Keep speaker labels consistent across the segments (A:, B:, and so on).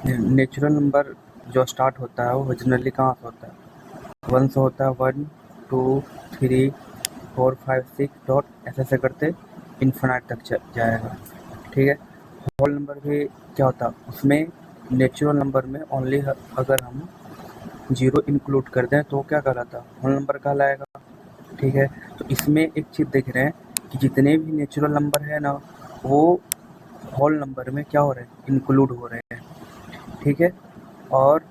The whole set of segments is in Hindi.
A: नेचुरल नंबर जो स्टार्ट होता है वो ओरिजिनली कहाँ से होता है? 1 से होता है। 1 2 3 4 5 6 डॉट ऐसे ऐसे करते इन्फिनाइट तक जाएगा। ठीक है। होल नंबर भी क्या होता है, उसमें नेचुरल नंबर में ओनली अगर हम 0 इंक्लूड कर दें तो क्या कहलाता है? होल नंबर कहलाएगा। ठीक है। तो इसमें एक चीज़ देख रहे हैं कि जितने भी नेचुरल नंबर है ना, वो होल नंबर में क्या हो रहे हैं? इंक्लूड हो रहे हैं। ठीक है। और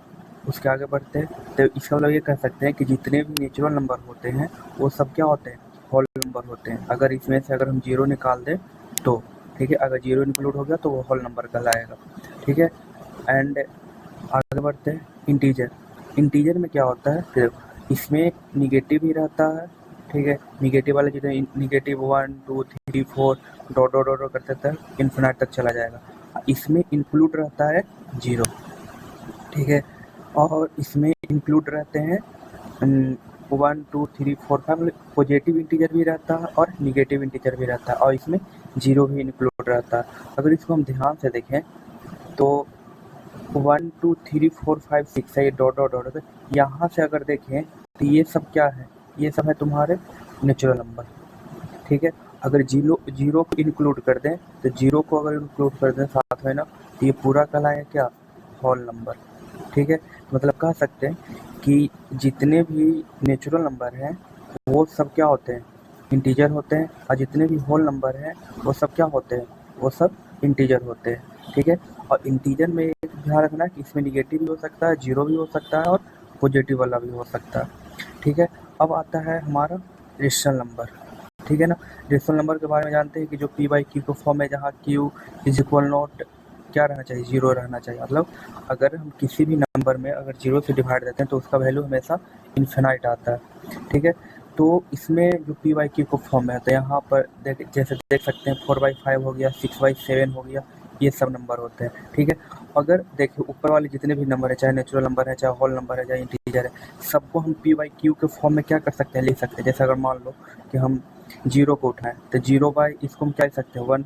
A: उसके आगे बढ़ते हैं तो इसका मतलब ये कह सकते हैं कि जितने भी नेचुरल नंबर होते हैं वो सब क्या होते हैं? होल नंबर होते हैं। अगर इसमें से अगर हम 0 निकाल दें तो, ठीक है, अगर 0 इंक्लूड हो गया तो वो होल नंबर कहलाएगा। ठीक है। एंड आगे बढ़ते हैं इंटीजर। इंटीजर में क्या होता है कि इसमें निगेटिव ही रहता है। ठीक है। निगेटिव वाले जितने निगेटिव 1 2 3 4 डॉट डॉट डॉट करते तक इन्फिनाइट तक चला जाएगा। इसमें इंक्लूड रहता है 0। ठीक है। और इसमें इंक्लूड रहते हैं 1 2 3 4 5 पॉजिटिव इंटीजर भी रहता है और निगेटिव इंटीजर भी रहता है, और इसमें 0 भी इंक्लूड रहता है। अगर इसको हम ध्यान से देखें तो 1 2 3 4 5 6 है, ये डॉट डॉट डॉट। यहाँ से अगर देखें तो ये सब क्या है? ये सब है तुम्हारे नेचुरल नंबर। ठीक है। अगर जीरो को इंक्लूड कर दें तो 0 को अगर इंक्लूड कर दें साथ में ना, तो ये पूरा कहलाएगा क्या? Whole number. ठीक है। मतलब कह सकते हैं कि जितने भी नेचुरल नंबर हैं वो सब क्या होते हैं? इंटीजर होते हैं। और जितने भी होल नंबर हैं वो सब क्या होते हैं? वो सब इंटीजर होते हैं। ठीक है। और इंटीजर में एक ध्यान रखना है कि इसमें निगेटिव भी हो सकता है, 0 भी हो सकता है और पॉजिटिव वाला भी हो सकता है। ठीक है। अब आता है हमारा रेशनल नंबर। ठीक है ना। रेशनल नंबर के बारे में जानते हैं कि जो पी बाई क्यू को फॉर्म है, जहाँ क्यू इज इक्वल नॉट क्या रहना चाहिए? 0 रहना चाहिए। मतलब अगर हम किसी भी नंबर में अगर 0 से डिवाइड देते हैं तो उसका वैल्यू हमेशा इन्फिनाइट आता है। ठीक है। तो इसमें जो पी बाई क्यू को फॉर्म है, तो यहाँ पर जैसे देख सकते हैं 4/5 हो गया, 6/7 हो गया, ये सब नंबर होते हैं। ठीक है। अगर देखिए ऊपर वाले जितने भी नंबर है, चाहे नेचुरल नंबर है, चाहे होल नंबर है, चाहे इंटीजर है, सबको हम पी बाई क्यू के फॉर्म में क्या कर सकते हैं? लिख सकते हैं। जैसे अगर मान लो कि हम 0 को उठाएं तो 0 बाई इसको हम क्या लिख सकते हैं? 1।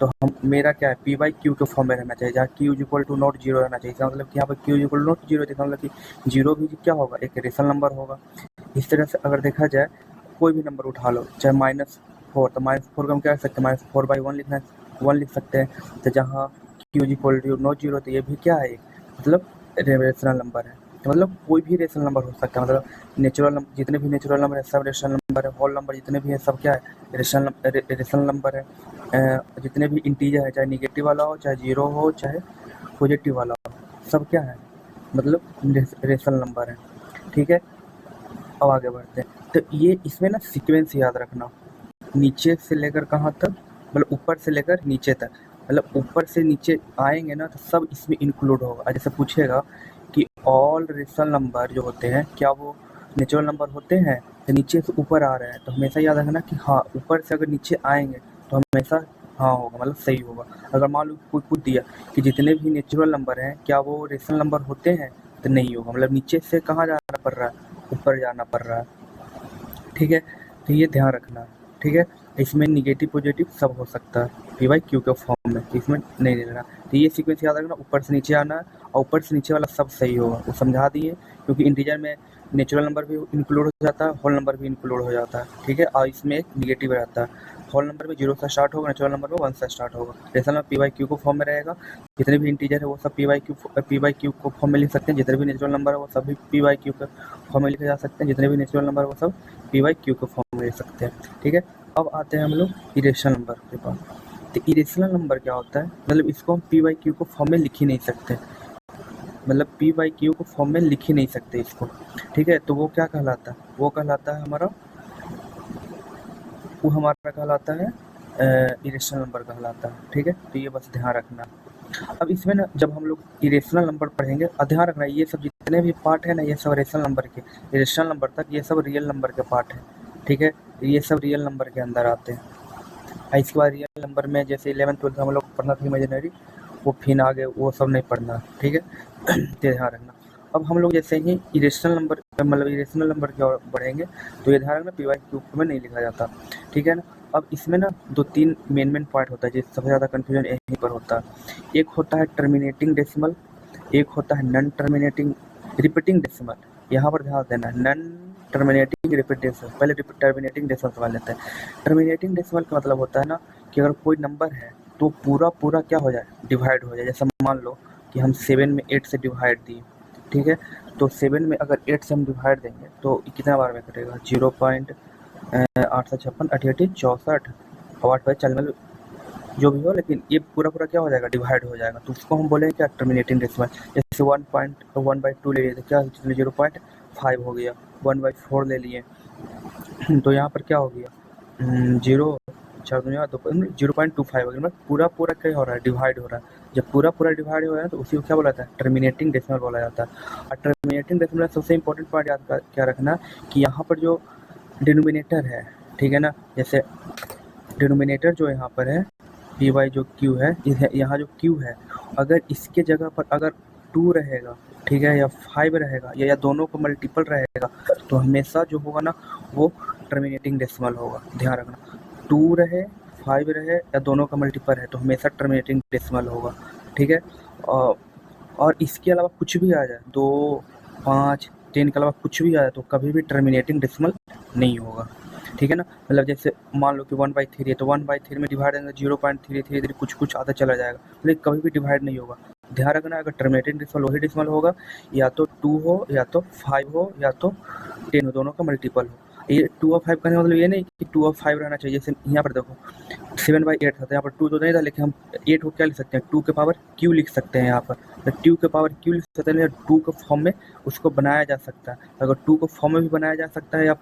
A: तो हम मेरा क्या है? पी बाई क्यू के फॉर्म में रहना चाहिए, जहाँ q is equal to not 0 रहना चाहिए। इसका मतलब कि यहाँ पर q is equal to not 0, इसका मतलब कि 0 भी क्या होगा? एक रेशनल नंबर होगा। इस तरह से अगर देखा जाए कोई भी नंबर उठा लो, चाहे -4, तो -4 को हम क्या कर सकते हैं? -4/1 लिखना है, 1 लिख सकते हैं। तो जहाँ q is equal to not 0, तो ये भी क्या है? मतलब रेशनल नंबर है। तो मतलब कोई भी रेशनल नंबर हो सकता है। मतलब नेचुरल जितने भी नेचुरल नंबर है सब रेशनल नंबर है। होल नंबर जितने भी है सब क्या है? रेशनल नंबर है। जितने भी इंटीजर है, चाहे निगेटिव वाला हो, चाहे 0 हो, चाहे पॉजिटिव वाला हो, सब क्या है? मतलब रेशनल नंबर है। ठीक है। अब आगे बढ़ते हैं। तो ये इसमें ना सीक्वेंस याद रखना, नीचे से लेकर कहाँ तक? मतलब ऊपर से लेकर नीचे तक। मतलब ऊपर से नीचे आएंगे ना तो सब इसमें इंक्लूड होगा। जैसे पूछेगा कि ऑल रेशनल नंबर जो होते हैं क्या वो नेचुरल नंबर होते हैं? तो नीचे से ऊपर आ रहे हैं तो हमेशा याद रखना कि हाँ, ऊपर से अगर नीचे आएंगे तो हमेशा हाँ होगा, मतलब सही होगा। अगर मान लो कोई पूछ दिया कि जितने भी नेचुरल नंबर हैं क्या वो रेशनल नंबर होते हैं? तो नहीं होगा। मतलब नीचे से कहाँ जाना पड़ रहा है? ऊपर जाना पड़ रहा है। ठीक है। तो ये ध्यान रखना। ठीक है। इसमें निगेटिव पॉजिटिव सब हो सकता है पी बाई क्यू के फॉर्म में, इसमें नहीं लेना। तो ये सीक्वेंस याद रखना, ऊपर से नीचे आना है और ऊपर से नीचे वाला सब सही होगा। वो समझा दिए, क्योंकि इंटीजर में नेचुरल नंबर भी इंक्लूड हो जाता है, होल नंबर भी इंक्लूड हो जाता है। ठीक है। और इसमें एक निगेटिव रहता है। होल नंबर में 0 से स्टार्ट होगा, नेचुरल नंबर में 1 से स्टार्ट होगा। रेशनल में पी बाई क्यू को फॉर्म में रहेगा। जितने भी इंटीजर है वो सब पी बाई क्यू को फॉर्म में लिख सकते हैं। जितने भी नेचुरल नंबर है वो सभी पी बाई क्यू के फॉर्म में लिखे जा सकते हैं। जितने भी नेचुरल नंबर है वो सब पी बाई क्यू के फॉर्म में लिख सकते हैं। ठीक है। अब आते हैं हम लोग इरेशनल नंबर के पास। तो इरेशनल नंबर क्या होता है? मतलब इसको हम पी बाई क्यू को फॉर्म में लिख ही नहीं सकते। मतलब पी बाई क्यू को फॉर्म में लिख ही नहीं सकते इसको। ठीक है। तो वो क्या कहलाता है? वो कहलाता है हमारा इरेशनल नंबर कहलाता है। ठीक है। तो ये बस ध्यान रखना। अब इसमें ना जब हम लोग इरेशनल नंबर पढ़ेंगे, और ध्यान रखना ये सब जितने भी पार्ट है ना, ये सब रेशनल नंबर के, इरेशनल नंबर तक ये सब रियल नंबर के पार्ट है। ठीक है। ये सब रियल नंबर के अंदर आते हैं। और इसके बाद रियल नंबर में जैसे 11th-12th हम लोग पढ़ना था इमेजिनरी, वो फिर आगे वो सब नहीं पढ़ना। ठीक है। तो ध्यान रखना। अब हम लोग जैसे ही इरेशनल नंबर की ओर बढ़ेंगे तो ये ध्यान रखना पी बाई क्यू में नहीं लिखा जाता। ठीक है ना। अब इसमें ना 2-3 मेन पॉइंट होता है, जिससे सबसे ज़्यादा कन्फ्यूजन यहीं पर होता है। एक होता है टर्मिनेटिंग डेसिमल, एक होता है नॉन टर्मिनेटिंग रिपीटिंग डेसिमल। यहाँ पर ध्यान देना, नॉन टर्मिनेटिंग रिपीट डेसिमल। पहले टर्मिनेटिंग डेसिमल समझ लेते हैं। टर्मिनेटिंग डेसिमल का मतलब होता है ना कि अगर कोई नंबर है तो पूरा क्या हो जाए, डिवाइड हो जाए। जैसे मान लो कि हम 7 में 8 से डिवाइड दिए, ठीक है, तो 7 में अगर 8 से हम डिवाइड देंगे तो कितना बार में कटेगा, 0.856 88 64 और 8 40 जो भी हो, लेकिन ये पूरा क्या हो जाएगा, डिवाइड हो जाएगा। तो उसको हम बोलेंगे क्या, टर्मिनेटिंग डेसिमल। जैसे 1/1/2 ले लिए तो क्या 0.5 हो गया, 1/4 ले लिए तो यहाँ पर क्या हो गया, 0 4 दूनी 2 0.25 हो गया। मतलब पूरा क्या हो रहा है, डिवाइड हो रहा है। जब पूरा डिवाइड हो रहा है तो उसी को क्या बोला जाता है, टर्मिनेटिंग डेसिमल बोला जाता है। और टर्मिनेटिंग डेसिमल में सबसे इंपॉर्टेंट पॉइंट याद क्या रखना कि यहाँ पर जो डिनोमिनेटर है, ठीक है ना, जैसे डिनोमिनेटर जो यहाँ पर है पी वाई जो क्यू है, यहाँ जो क्यू है, अगर इसके जगह पर अगर 2 रहेगा, ठीक है, या 5 रहेगा, या दोनों को मल्टीपल रहेगा, तो हमेशा जो होगा ना वो टर्मिनेटिंग डेसिमल होगा। ध्यान रखना, 2 रहे 5 रहे या दोनों का मल्टीपल है तो हमेशा टर्मिनेटिंग डेसिमल होगा, ठीक है। और इसके अलावा कुछ भी आ जाए, 2 5 10 के अलावा कुछ भी आ जाए तो कभी भी टर्मिनेटिंग डेसिमल नहीं होगा, ठीक है ना। मतलब जैसे मान लो कि 1/3 है तो 1/3 में डिवाइड देंगे 0.333 कुछ आधा चला जाएगा, लेकिन कभी भी डिवाइड नहीं होगा। ध्यान रखना, अगर टर्मिनेटिंग डेसिमल वही डेसिमल होगा या तो 2 हो या तो 5 हो या तो 10 हो, दोनों का मल्टीपल हो। ये 2 और 5 का मतलब ये नहीं कि 2 और 5 रहना चाहिए। जैसे यहाँ पर देखो 7/8 था तो यहाँ पर 2 तो नहीं था, लेकिन हम 8 को क्या लिख सकते हैं, 2 के पावर क्यू लिख सकते हैं। यहाँ पर 2 के पावर क्यू लिख सकते हैं, 2 के फॉर्म में उसको बनाया जा सकता है। अगर 2 को फॉर्म में भी बनाया जा सकता है या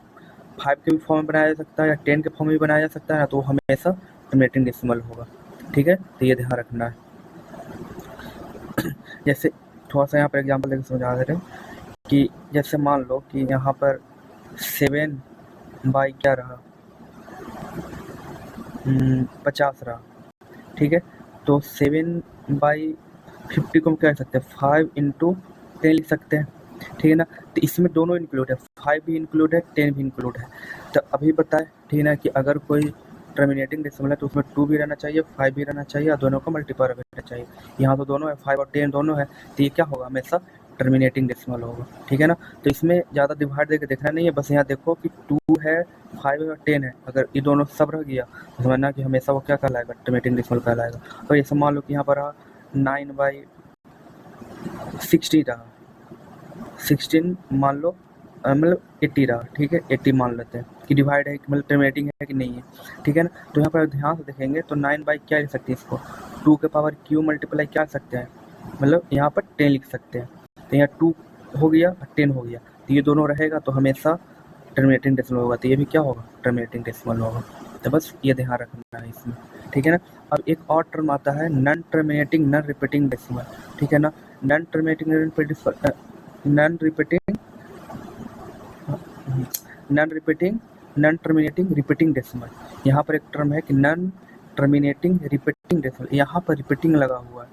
A: 5 के भी फॉर्म में बनाया जा सकता है या 10 के फॉर्म में भी बनाया जा सकता है, तो हमेशा टर्मिनेटिंग डेसिमल होगा, ठीक है। तो ये ध्यान रखना है। जैसे थोड़ा सा यहाँ पर एग्जाम्पल लेकर समझा दे रहे हैं कि जैसे मान लो कि यहाँ पर 7 बाई क्या रहा, 50 रहा, ठीक है। तो 7/50 को हम क्या लिख सकते हैं, 5 × 10 लिख सकते हैं, ठीक है ना। तो इसमें दोनों इंक्लूड है, 5 भी इंक्लूड है 10 भी इंक्लूड है। तो अभी बताए, ठीक है ना, कि अगर कोई टर्मिनेटिंग डेसिमल है तो उसमें 2 भी रहना चाहिए 5 भी रहना चाहिए और दोनों का मल्टीपल रहना चाहिए। यहाँ तो दोनों है, 5 और 10 दोनों है, तो ये क्या होगा, हमेशा टर्मिनेटिंग डेसिमल होगा, ठीक है ना। तो इसमें ज़्यादा डिवाइड देकर देखना नहीं है, बस यहाँ देखो कि 2 है 5 है और 10 है, अगर ये दोनों सब रह गया तो समझना कि हमेशा वो क्या कहलाएगा, टर्मिनेटिंग डेसिमल कहलाएगा। और जैसे मान लो कि यहाँ पर रहा 9/16 रहा, 16 मान लो मतलब 80 रहा, ठीक है, 80 मान लेते हैं कि डिवाइड है, मतलब टर्मिनेटिंग है कि नहीं है, ठीक है ना। तो यहाँ पर ध्यान से देखेंगे तो 9 बाई क्या लिख सकते हैं इसको, 2 के पावर क्यू मल्टीप्लाई क्या लिख सकते हैं, मतलब यहाँ पर 10 लिख सकते हैं। तो यहाँ 2 हो गया और 10 हो गया, तो ये दोनों रहेगा तो हमेशा टर्मिनेटिंग डेसिमल होगा, तो ये भी क्या होगा, टर्मिनेटिंग डेसिमल होगा। तो बस ये ध्यान रखना है इसमें, ठीक है ना। अब एक और टर्म आता है non terminating non repeating decimal, ठीक है ना। Non terminating non terminating repeating decimal. यहाँ पर एक टर्म है कि नॉन टर्मिनेटिंग रिपीटिंग डेसिमल, यहाँ पर रिपीटिंग लगा हुआ है,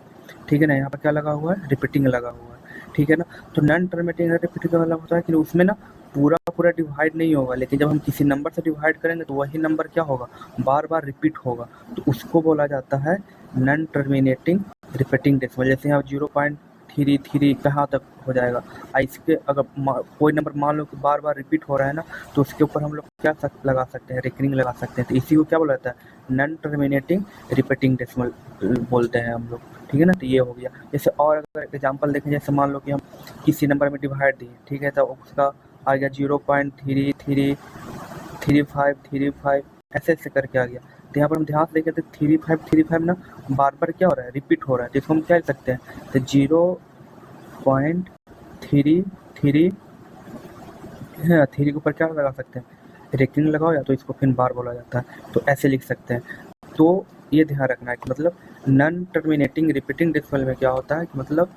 A: ठीक है ना, यहाँ पर क्या लगा हुआ है, रिपीटिंग लगा हुआ है, ठीक है ना। तो नॉन टर्मिनेटिंग रिपीटिंग का मतलब होता है कि उसमें ना पूरा डिवाइड नहीं होगा, लेकिन जब हम किसी नंबर से डिवाइड करेंगे तो वही नंबर क्या होगा, बार रिपीट होगा, तो उसको बोला जाता है नॉन टर्मिनेटिंग रिपीटिंग डेसिमल। जैसे यहाँ 0.33 कहाँ तक हो जाएगा, इसके अगर कोई नंबर मान लो कि बार रिपीट हो रहा है ना, तो उसके ऊपर हम लोग क्या लगा सकते हैं, रेकरिंग लगा सकते हैं। तो इसी को क्या बोला जाता है, नॉन टर्मिनेटिंग रिपीटिंग डेसिमल बोलते हैं हम लोग, ठीक है ना। तो ये हो गया। जैसे और अगर एग्जांपल देखें, जैसे मान लो कि हम किसी नंबर में डिवाइड दिए, ठीक है, तो उसका आ गया 0.3335 ऐसे करके आ गया। तो यहाँ पर हम ध्यान से देखें तो 35 ना बार क्या हो रहा है, रिपीट हो रहा है, तो इसको हम क्या लिख सकते हैं, तो 0.33 3 के ऊपर क्या लगा सकते हैं, रेकरिंग लगाओ, या तो इसको फिर बार बोला जाता है, तो ऐसे लिख सकते हैं। तो ये ध्यान रखना है कि मतलब नॉन टर्मिनेटिंग रिपीटिंग डेसिमल में क्या होता है कि मतलब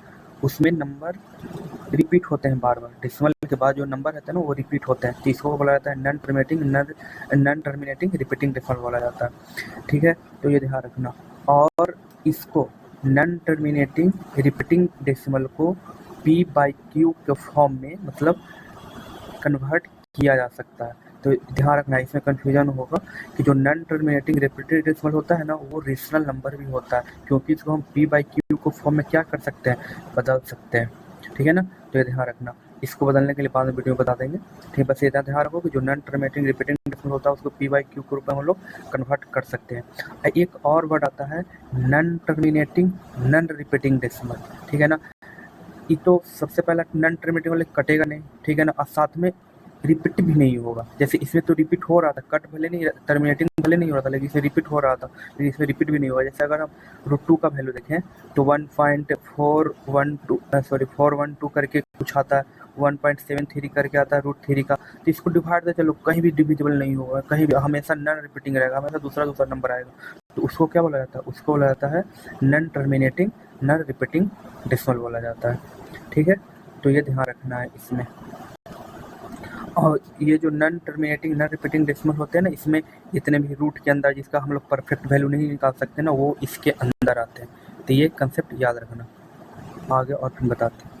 A: उसमें नंबर रिपीट होते हैं बार डेसिमल के बाद जो नंबर रहता है ना वो रिपीट होते हैं, तो इसको बोला जाता है नॉन टर्मिनेटिंग रिपीटिंग डेसिमल बोला जाता है, ठीक है। तो ये ध्यान रखना। और इसको नॉन टर्मिनेटिंग रिपीटिंग डेसिमल को P/Q के फॉर्म में मतलब कन्वर्ट किया जा सकता है। तो ध्यान रखना है, इसमें कन्फ्यूजन होगा कि जो नॉन टर्मिनेटिंग रिपीटेड डेसिमल होता है ना, वो रेशनल नंबर भी होता है, क्योंकि इसको हम p/q को फॉर्म में क्या कर सकते हैं, बदल सकते हैं। ठीक है ना, तो ये ध्यान रखना। इसको बदलने के लिए बाद में वीडियो बता देंगे। ठीक, बस ये ध्यान रखो कि जो नॉन टर्मिनेटिंग रिपीटिंग डेसिमल होता है उसको p/q के रूप में हम लोग कन्वर्ट कर सकते हैं। एक और वर्ड आता है non terminating non repeating decimal. ठीक है ना, ये तो सबसे पहला नॉन टर्मिनेटिंग वाले कटेगा नहीं, ठीक है ना, और साथ में रिपीट भी नहीं होगा। जैसे इसमें तो रिपीट हो रहा था, कट भले नहीं, टर्मिनेटिंग भले नहीं हो रहा था, लेकिन इसमें रिपीट हो रहा था, लेकिन इसमें रिपीट भी नहीं होगा। जैसे अगर हम √2 का वैल्यू देखें तो 412 करके कुछ आता है, 1.73 करके आता है √3 का। तो इसको डिवाइड दे चलो, कहीं भी डिविजिबल नहीं होगा, कहीं भी हमेशा नॉन रिपीटिंग रहेगा, हमेशा दूसरा नंबर आएगा। तो उसको क्या बोला जाता है, उसको बोला जाता है non terminating non repeating decimal बोला जाता है। ठीक है, तो ये ध्यान रखना है इसमें। और ये जो non terminating non repeating decimal होते हैं ना, इसमें जितने भी रूट के अंदर जिसका हम लोग परफेक्ट वैल्यू नहीं निकाल सकते ना, वो इसके अंदर आते हैं। तो ये कंसेप्ट याद रखना, आगे और फिर बताते हैं।